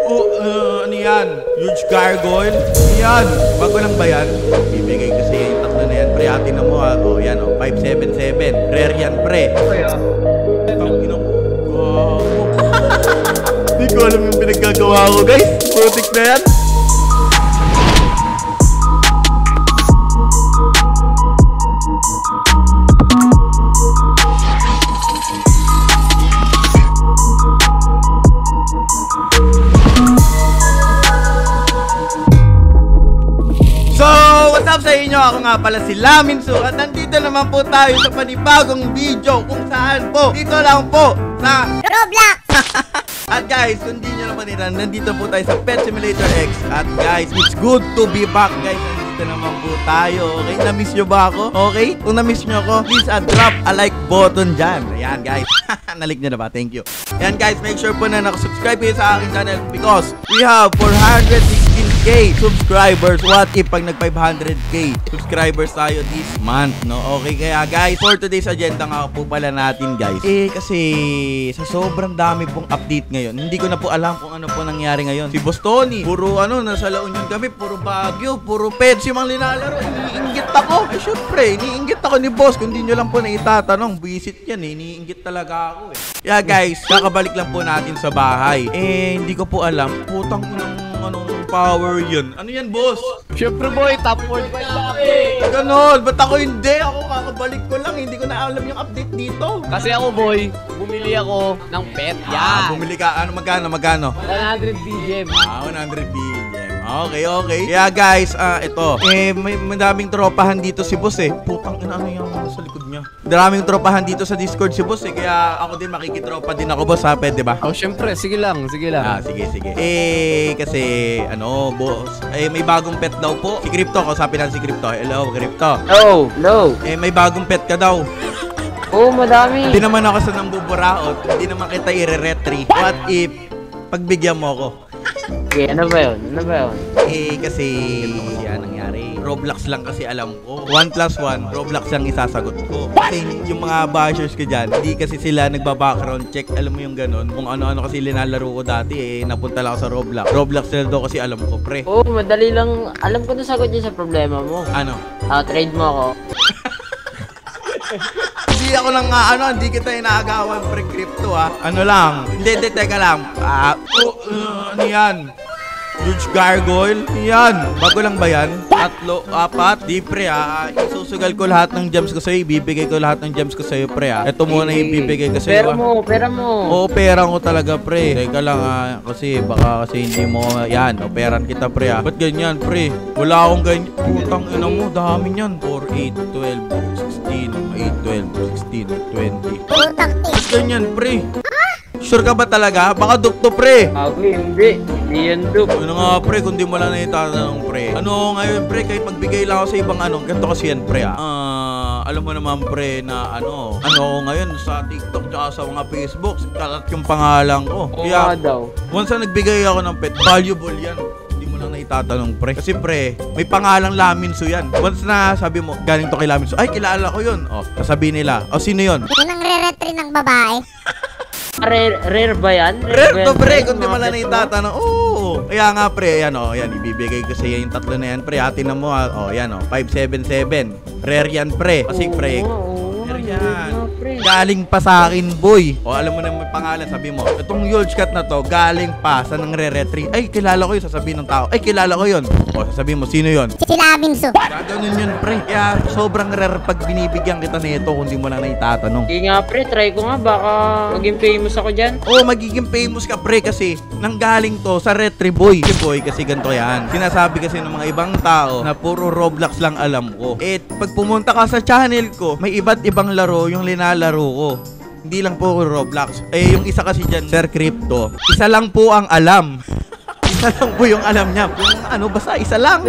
Ano yan? Huge gargoyle? Yan. Bago lang ba yan? Bibigay ko sa'yo yung tatlo na yan. Pre, atin na mo ha. O, yan o. 577. Rare yan, pre. Hindi ko alam yung pinaggagawa ko, guys. Putik na yan. What's up sa inyo? Ako nga pala si Laminsu at nandito naman po tayo sa panibagong video kung saan po dito lang po sa Roblox. At guys, kung di nyo naman nila, nandito po tayo sa Pet Simulator X. At guys, it's good to be back guys. Nandito naman po tayo. Okay, na-miss nyo ba ako? Okay, kung na-miss nyo ako, please drop a like button dyan. Ayan guys, nalik nyo na ba? Thank you. Ayan guys, make sure po na nakasubscribe kayo sa aking channel because we have 416k subscribers. What if pag nag 500k subscribers tayo this month, no? Okay, kaya guys, for today's agenda nga po pala natin guys, kasi sa sobrang dami pong update ngayon, hindi ko na po alam kung ano po nangyari ngayon. Si Boss Tony, puro nasa La Union kami, puro Baguio, puro pets yung mga linalaro. Iniinggit ako. Eh syempre, iniinggit ako ni Boss. Kung di nyo lang po na itatanong, visit yan eh. Iniinggit talaga ako eh. Yeah guys, kakabalik lang po natin sa bahay. Hindi ko po alam, putang anong power yun. Ano yan, boss? Syempre boy, top 45 laki. Ganon, ba't ako hindi? Ako kakabalik ko lang, hindi ko na alam yung update dito. Kasi ako boy, bumili ako ng pet. Bumili ka, magkano? 100 BGM. 100 BGM. Okay. Kaya guys, ito. May madaming tropahan dito si boss eh. Putang ina, ano yung sa likod niya? Maraming tropahan dito sa Discord si boss eh. Kaya ako din makikitropa din ako boss ha, pwede ba? Oh, syempre, sige lang. Sige. Kasi boss, may bagong pet daw po. Si Crypto, kausapin natin si Crypto. Hello, Crypto. Hello. May bagong pet ka daw. Oo, madami. Hindi naman ako sa nambuburaot. Hindi naman kita i-retry. What if pagbigyan mo ako? Okay, ano ba yun? Kasi yan nangyari. Roblox lang kasi alam ko. 1+1, Roblox lang isasagot ko. Kasi yung mga bashers ko dyan, hindi kasi sila nagba-background check. Alam mo yung ganun. Kung ano-ano kasi linalaro ko dati, napunta lang ako sa Roblox. Roblox na daw kasi alam ko, pre. Oo, madali lang. Alam ko na sagot niya sa problema mo. Ano? Trade mo ako. Hindi ako lang hindi kita inaagawan pre Crypto ha. Ano lang? Hindi, teka lang. Ano yan? Huge gargoyle? Yan. Bago lang ba yan? 3, 4. Di pre ha. Isusugal ko lahat ng gems ko sa'yo. Ibibigay ko lahat ng gems ko sa'yo pre ha. Ito muna yung ibibigay ko sa'yo. Pera mo. Oo, pera ko talaga pre. Teka lang kasi baka kasi hindi mo yan. Operan kita pre ha. Ba't ganyan pre? Wala akong ganyan. Putang ina mo. Dami yan. 4, 8, 12, 16, 8, 12, 16, 20. Ba't ganyan pre? Sure ka ba talaga? Baka dup to pre. Hindi yan dup. Ano nga pre, kung di mo lang naitatanong pre. Ano ngayon pre, kahit magbigay lang ako sa ibang ganito kasi yan pre alam mo naman pre na ano ngayon sa TikTok tsaka sa mga Facebook, kalat yung pangalan ko. Kaya once na nagbigay ako ng pet, valuable yan. Hindi mo lang naitatanong pre. Kasi pre, may pangalang Laminsu yan. Once na sabi mo, galing to kay Laminsu, ay kilala ko yun. Sasabihin nila, sino yun? Yun ang re-retry ng babae. Rare ba yan? Rare to pre, kung di mo lang naitatanong. Oo. Kaya nga pre, yan ibibigay ko sa iyo yung tatlo na yan pre. Atin na mo yan 577. Rare yan pre. Kasi pre, rare yan. Galing pa sa akin boy. Alam mo na may pangalan, sabi mo, itong Huge Cat na to, galing pa sa nang re-retry. Ay, kilala ko yun, sasabihin ng tao. Ay, kilala ko yun. Sasabihin mo, sino yun? Si Laminsu. Gaganon yun pre. Kaya sobrang rare pag binibigyan kita nito kung di mo lang naitatanong. Sige nga pre, try ko nga, baka maging famous ako dyan. Magiging famous ka pre kasi nanggaling to sa retry boy. Kasi ganito yan. Sinasabi kasi ng mga ibang tao na puro Roblox lang alam ko. Pag pumunta ka sa channel ko, may iba't ibang laro yung linalaro ko. Hindi lang po Roblox. Yung isa kasi dyan, Sir Crypto, isa lang po ang alam. Isa lang po yung alam niya. Yung basta isa lang.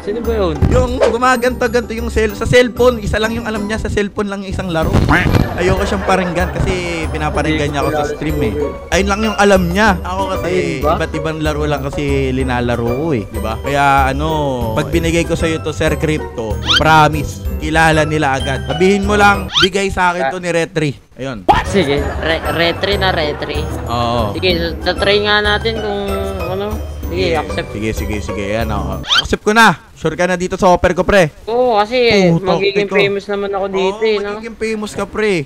Sino ba yun? Yung gumaganto-ganto yung sa cellphone, isa lang yung alam niya. Sa cellphone lang yung isang laro. Ayoko siyang paringgan kasi pinaparinggan niya ako sa stream eh. Ayun lang yung alam niya. Ako kasi iba't ibang laro lang kasi linalaro ko eh. Diba? Kaya pag binigay ko sa'yo to Sir Crypto, promise, kilala nila agad. Sabihin mo lang, bigay sa akin to ni Retry. Ayun. Sige, retry na retry. Oo. Sige, tatry nga natin kung ano. Sige, accept. Sige. Yan o. Accept ko na. Sure ka na dito sa offer ko, pre. Oo, kasi Puta, magiging ikaw. famous naman ako dito eh, no? Magiging famous ka, pre.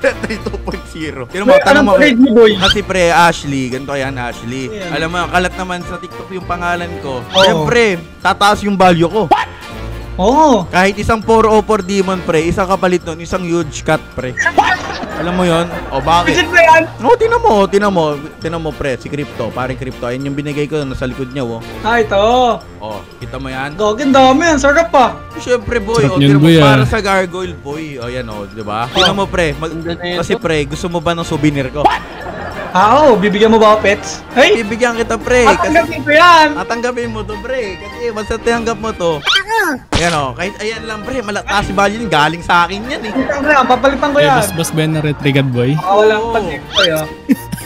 Petri 2.0. Tino mo, tanong mo. Upgrade mo, boy. Kasi pre, Ashley. Ganito yan, Ashley. Ayan. Alam mo, kalat naman sa TikTok yung pangalan ko. Oo. Siyempre, tataas yung value ko. Oo. Kahit isang 404 demon, pre, isang kapalit nun, isang huge cut, pre. Alam mo yon? O bakit? Legit ba yan? No, tinan mo, pre, si Crypto, parang Crypto. Ayun yung binigay ko nasa likod niya, oh. Ah, ito. Oh, kita mo yan? Gagawin dami yan. Sarap pa. Siyempre, boy. Sarap O, yun, tinan mo, boy, para ah. sa gargoyle, boy. O, yan, o, di ba? Tinan mo, pre. Ganda na yun, Kasi, to. pre, gusto mo ba ng souvenir ko? Oo, bibigyan mo ba ako pets? Hey! Bibigyan kita, pre. Kasi, Tatanggapin ko yan! tatanggapin mo to, pre. Kasi, basta tinanggap mo to. Ayan, o. Kahit ayan lang, pre. Malataas si value yun. Galing sa akin yan, eh. Ito na, papalitan ko Kaya yan. boss ba yan ng Retrigad boy? Wala Oo. pag ko yan.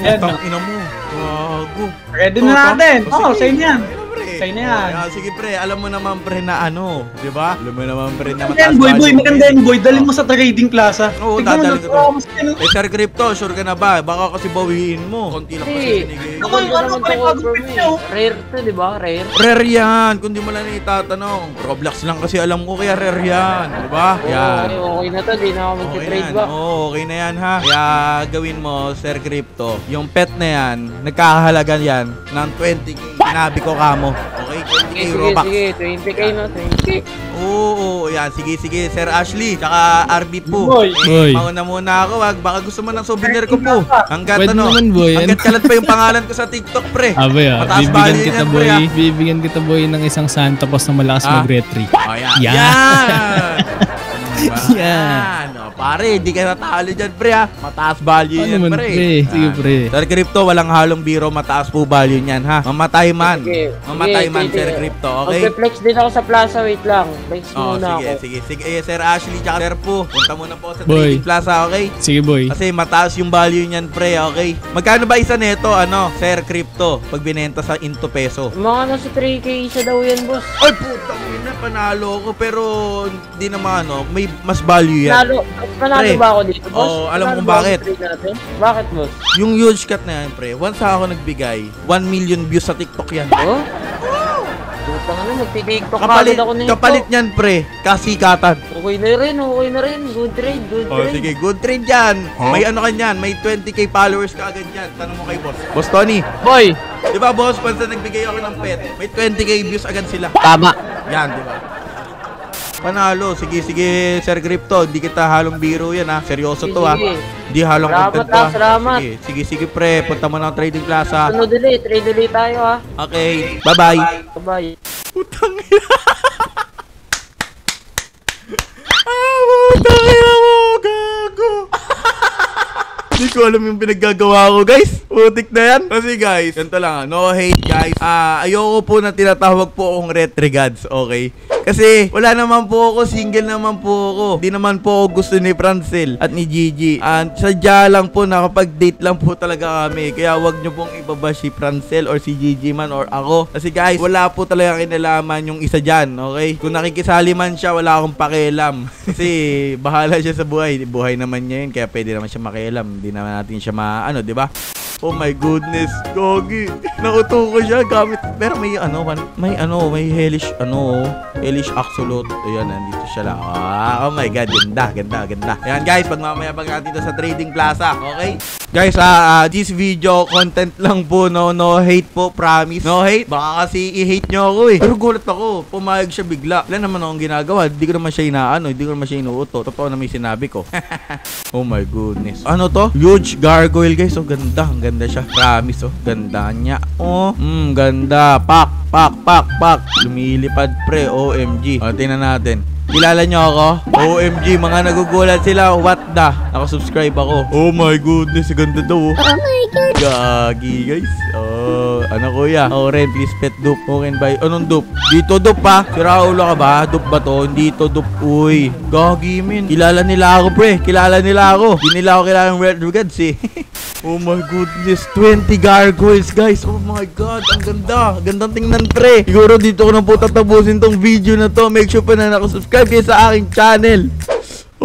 Yan. Tang ina mo. Gago. Ready na natin. Oo, sige. sa'yo na yan. Ayun, pre. Sa'yo na yan. Oh, sige, pre. Alam mo naman, pre, na ano. Di ba? Alam mo naman, pre, na Maganda mataas yan, boy, value. maganda yan, boy. Dalhin mo sa trading plaza. Oo, Tignan mo, dadalhin ko to. nagpapakamas ka, no? Eh, Sir Crypto, sure ka na ba? Baka kasi bawiin mo. Konti lang kasi Hey, binigay. Ako, maganda ano, naman parang to offer bagong mo picture. eh. Rare to, di ba? Rare. Rare yan, kung di mo lang itatanong. Roblox lang kasi alam ko kaya rare yan. Diba? Yan. Okay na to, di na ako Okay mag-trade yan. ba? Oo, okay na yan ha. Kaya gawin mo, Sir Crypto, yung pet na yan, nagkakahalaga yan ng 20k. Nabi ko kamo. Okay? 20k Sige, Robux. sige, 20k na, 20k. Oo, yan. Sige, Sir Ashley. Tsaka RB po. Boy. Boy. Mauna muna ako. Wag. Baka gusto mo ng souvenir ko po. Hanggat Pwede ano. naman, boy. Hanggat kalat pa yung pangalan ko sa TikTok, pre. Boy, Mataas bibigyan value kita yan, boy. pre, ah. Bibigyan kita boy ng isang Santa Paws na malakas Ah. mag-retry. Oh, yan. Yan. Diba? Yan. O, pare, di ka natalo dyan, pre, ha. Mataas value Ano yan, naman, pre. pre? Sige, pre. Sir Crypto, walang halong biro. Mataas po value niyan, ha. Mamatay man. Sige. Mamatay man, Sige, Sir sige. Crypto, okay? Magpe-flex din ako sa plaza, wait lang. Flex Oh, muna sige, ako. sige. Eh, Sir Ashley, tsaka Sir Po. Punta muna po sa Boy. Trading Plaza, okay? Sige boy. Kasi mataas yung value niyan, pre, okay? Magkano ba isa nito, ano, Sir Crypto, pag binenta sa into peso? Mga nasa 3k isa daw yan, boss. Ay, putang ina, panalo ko, pero hindi naman, ano, may mas value yan. Panalo Pre. ba ako dito, boss? Oo, alam mo Panalo kung ba bakit. ang trade natin? Bakit, boss? Yung huge cut na yan, pre, once ako nagbigay, 1 million views sa TikTok yan. Oh? Putang ano, magti-tiktok agad ako nito. Kapalit niyan, pre, kasikatan. Okay na rin. Good trade, good Oh, trade. sige, good trade yan. May ano ka yan, may 20k followers ka agad yan. Tanong mo kay boss. Boss Tony, Boy, di ba boss, once na nagbigay ako ng pet, may 20k views agad sila. tama. Yan, di ba? Panalo. Sige, Sir Crypto. Hindi kita halong biro yan, ha. Seryoso to, ha. Sige. Hindi halong Salamat, content to, ha. salamat. Sige, pre. Punta mo ng Trading Plaza. Ano dili, trade ulit tayo ha. Okay. Bye-bye. Bye-bye. Putang ina. Putang ina mo. Gago. Hindi ko alam yung pinaggagawa ko, guys. Putik na yan. Kasi, guys, ganito lang, no hate, guys. Ayoko po na tinatawag po akong retrigads, okay? Kasi, wala naman po ako, single naman po ako. Hindi naman po ako gusto ni Francel at ni Gigi. Sadya lang po na kapag date lang po talaga kami. Kaya wag nyo pong ibaba si Francel or si Gigi man or ako. Kasi, guys, wala po talaga kinalaman yung isa dyan, okay? Kung nakikisali man siya, wala akong pakialam. Kasi, bahala siya sa buhay. Buhay naman niya yun, kaya pwede naman siya makialam. Hindi naman natin siya maano, di ba? Oh my goodness, Gogi. Nauto ko siya gamit. Pero may may hellish axolot. Ayan, nandito siya lang. Oh my god, ganda. Ayan guys, pagmamayabang natin dito sa Trading Plaza, okay? Guys, this video content lang po, no hate po, promise. No hate, baka kasi i-hate nyo ako eh. Pero gulat ako, pumayag siya bigla. Wala naman akong ginagawa, hindi ko naman siya inaano, hindi ko naman siya inuuto. Totoo na may sinabi ko. Oh my goodness. Ano to? Huge gargoyle guys, oh ganda, ang ganda siya. Promise, oh, ganda niya. Oh, ganda. Pak. Lumilipad pre, OMG. O, tingnan natin. Kilala nyo ako? OMG, mga nagugulat sila. What the? Nakasubscribe ako. Oh my goodness, ganda daw. Oh my God. Gagi guys. Oh, ano kuya? Oh, Ren, please pet dupe. Okay ba? Anong dupe? Dito dupe pa. Sira ulo ka ba? Dupe ba to? Dito dupe. Uy, gagi min. Kilala nila ako pre. Kilala nila ako. Hindi nila ako kilala ng Red Regards eh. Oh my goodness, 20 gargoyles guys. Oh my god, ang ganda. Gandang tingnan pre. Siguro dito ko na po tatapusin tong video na to. Make sure pa na nakasubscribe kayo sa aking channel.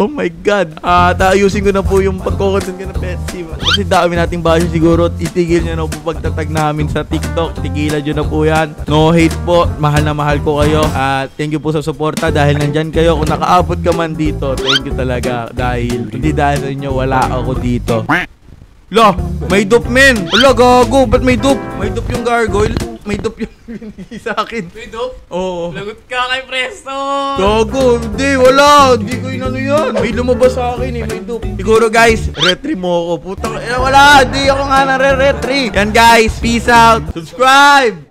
Oh my God. Ayusin ko na po yung pagkukontent ko ng Petsy. Kasi dami nating basyo siguro. Itigil nyo na po pagtatag namin sa TikTok. Tigilan nyo na po yan. No hate po. Mahal na mahal ko kayo. At thank you po sa suporta dahil nandyan kayo. Kung nakaabot ka man dito, thank you talaga. Dahil hindi dahil sa inyo, wala ako dito. Lo, may dupe men. Wala, gago. Ba't may dupe? May dupe yung gargoyle. May dupe yung binigay sa akin. May dope? Oo. Lagot ka kay Presto! Gago, hindi, wala. Hindi ko inano yan. May lumabas sa akin eh, may dupe. Siguro guys, retry mo ako. Putang, wala. Hindi ako nga na re-retry. Yan guys, peace out. Subscribe!